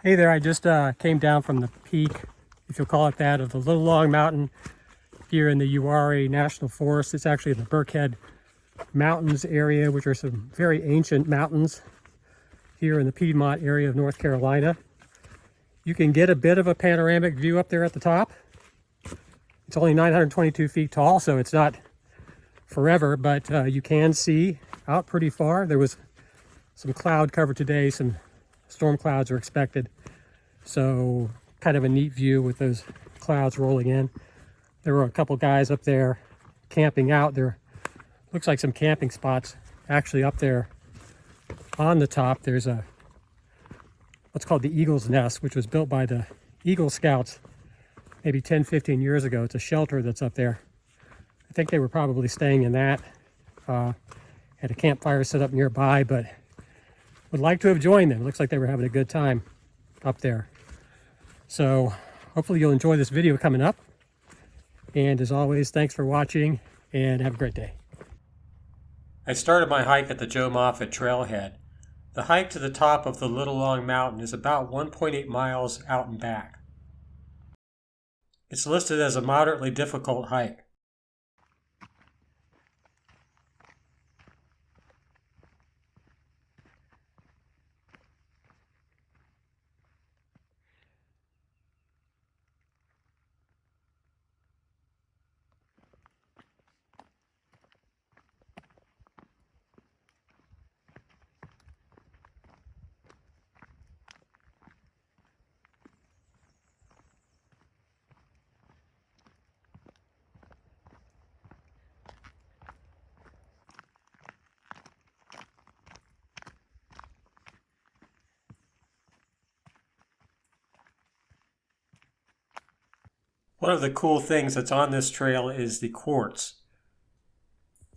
Hey there, I just came down from the peak, if you'll call it that, of the Little Long Mountain here in the Uwharrie National Forest. It's actually in the Birkhead Mountains area, which are some very ancient mountains here in the Piedmont area of North Carolina. You can get a bit of a panoramic view up there at the top. It's only 922 feet tall, so it's not forever, but you can see out pretty far. There was some cloud cover today, some storm clouds are expected, so kind of a neat view with those clouds rolling in. There were a couple guys up there camping out. There looks like some camping spots actually up there on the top. There's a what's called the Eagle's Nest, which was built by the Eagle Scouts maybe 10-15 years ago. It's a shelter that's up there. I think they were probably staying in that. Had a campfire set up nearby, but would like to have joined them. It looks like they were having a good time up there. So hopefully you'll enjoy this video coming up. And as always, thanks for watching and have a great day. I started my hike at the Joe Moffitt Trailhead. The hike to the top of the Little Long Mountain is about 1.8 miles out and back. It's listed as a moderately difficult hike. One of the cool things that's on this trail is the quartz.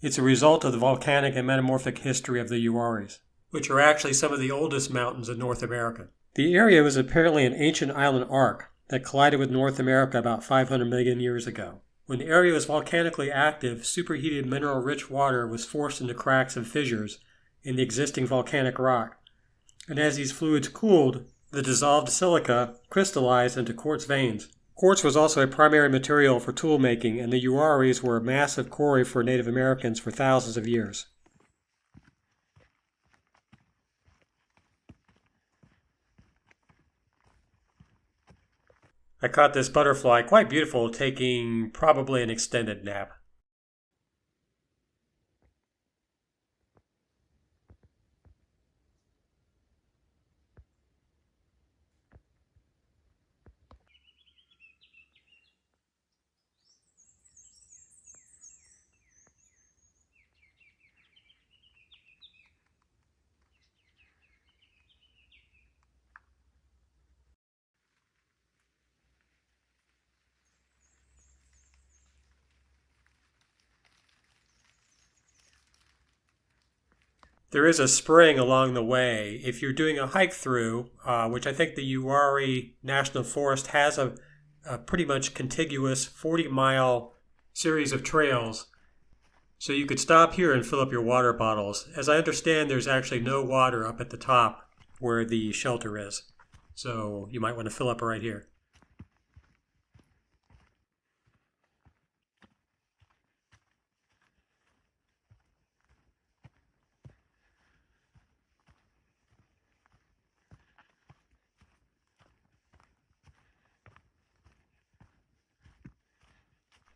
It's a result of the volcanic and metamorphic history of the Uwharries, which are actually some of the oldest mountains in North America. The area was apparently an ancient island arc that collided with North America about 500 million years ago. When the area was volcanically active, superheated mineral-rich water was forced into cracks and fissures in the existing volcanic rock. And as these fluids cooled, the dissolved silica crystallized into quartz veins. Quartz was also a primary material for tool making, and the Uwharries were a massive quarry for Native Americans for thousands of years. I caught this butterfly, quite beautiful, taking probably an extended nap. There is a spring along the way. If you're doing a hike through, which I think the Uwharrie National Forest has a pretty much contiguous 40-mile series of trails, so you could stop here and fill up your water bottles. As I understand, there's actually no water up at the top where the shelter is, so you might want to fill up right here.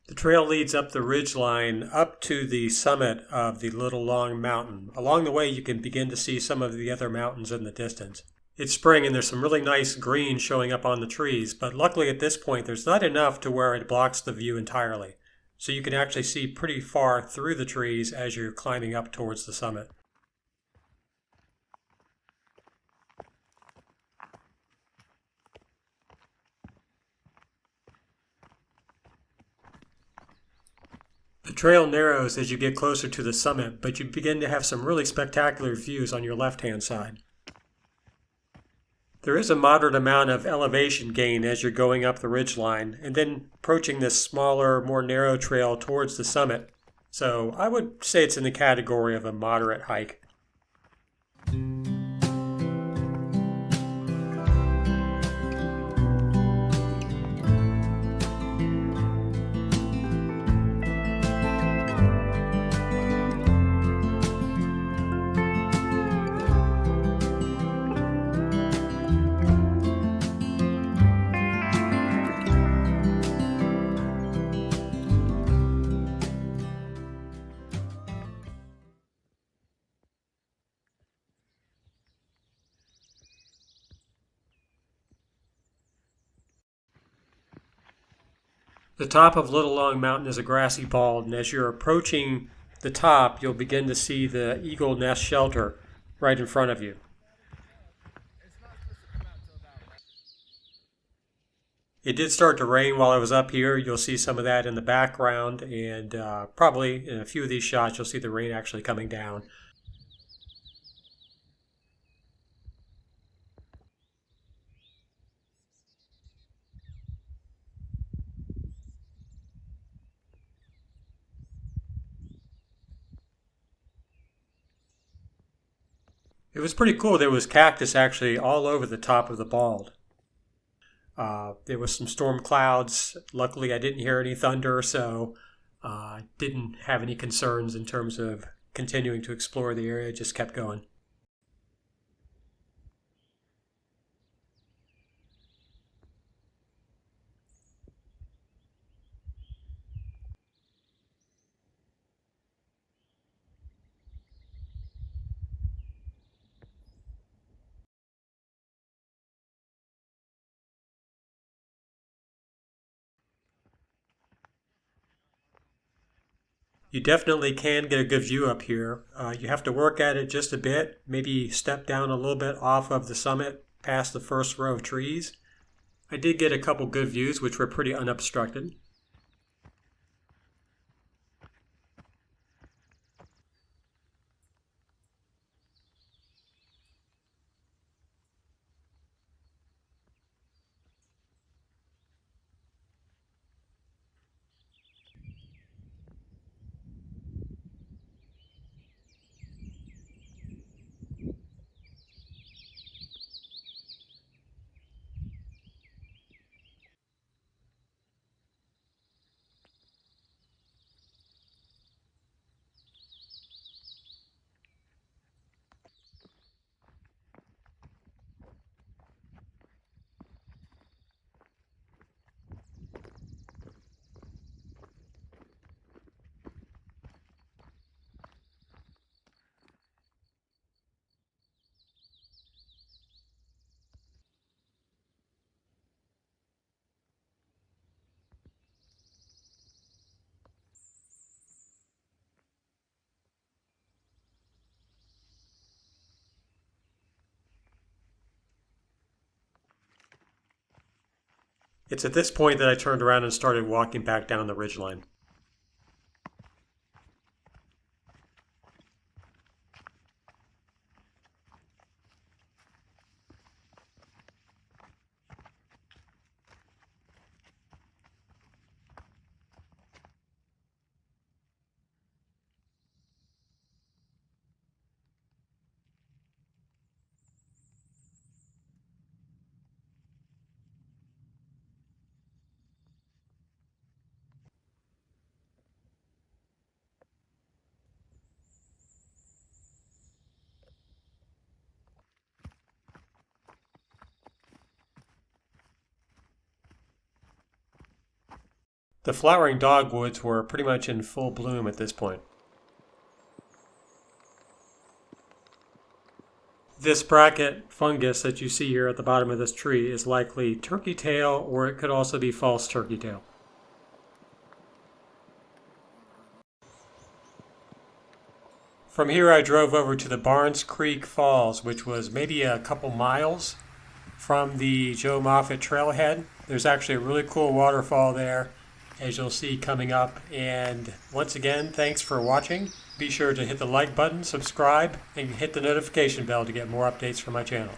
The trail leads up the ridgeline up to the summit of the Little Long Mountain. Along the way, you can begin to see some of the other mountains in the distance. It's spring and there's some really nice green showing up on the trees, but luckily at this point there's not enough to where it blocks the view entirely. So you can actually see pretty far through the trees as you're climbing up towards the summit. The trail narrows as you get closer to the summit, but you begin to have some really spectacular views on your left-hand side. There is a moderate amount of elevation gain as you're going up the ridgeline, and then approaching this smaller, more narrow trail towards the summit. So I would say it's in the category of a moderate hike. The top of Little Long Mountain is a grassy bald, and as you're approaching the top, you'll begin to see the eagle nest shelter right in front of you. It did start to rain while I was up here. You'll see some of that in the background, and probably in a few of these shots, you'll see the rain actually coming down. It was pretty cool. There was cactus actually all over the top of the bald. There was some storm clouds. Luckily, I didn't hear any thunder, so didn't have any concerns in terms of continuing to explore the area. Just kept going. You definitely can get a good view up here. You have to work at it just a bit, maybe step down a little bit off of the summit past the first row of trees. I did get a couple good views, which were pretty unobstructed. It's at this point that I turned around and started walking back down the ridgeline. The flowering dogwoods were pretty much in full bloom at this point. This bracket fungus that you see here at the bottom of this tree is likely turkey tail, or it could also be false turkey tail. From here I drove over to the Barnes Creek Falls, which was maybe a couple miles from the Joe Moffitt Trailhead. There's actually a really cool waterfall there, as you'll see coming up. And once again, thanks for watching. Be sure to hit the like button, subscribe, and hit the notification bell to get more updates from my channel.